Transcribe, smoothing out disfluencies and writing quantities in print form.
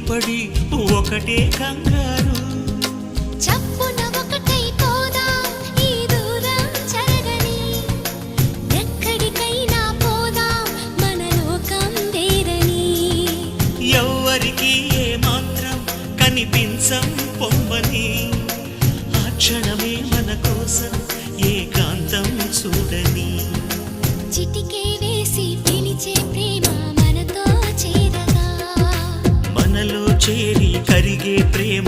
పడి ఒకటే కంగారు. చప్పున ఒకటై పోదాం ఈ దూరం చెరగని, ఎక్కడికైనా పోదాం మన లోకం వేరని. ఎవ్వరికి ఏ మాత్రం కనిపించం పొమ్మని, ఆ క్షణమే మన కోసం ఏకాంతం చూడని. చిటికే వేసి పిలిచే ప్రేమ మనతో చేరగా, మనలో చేరి కరిగే ప్రేమ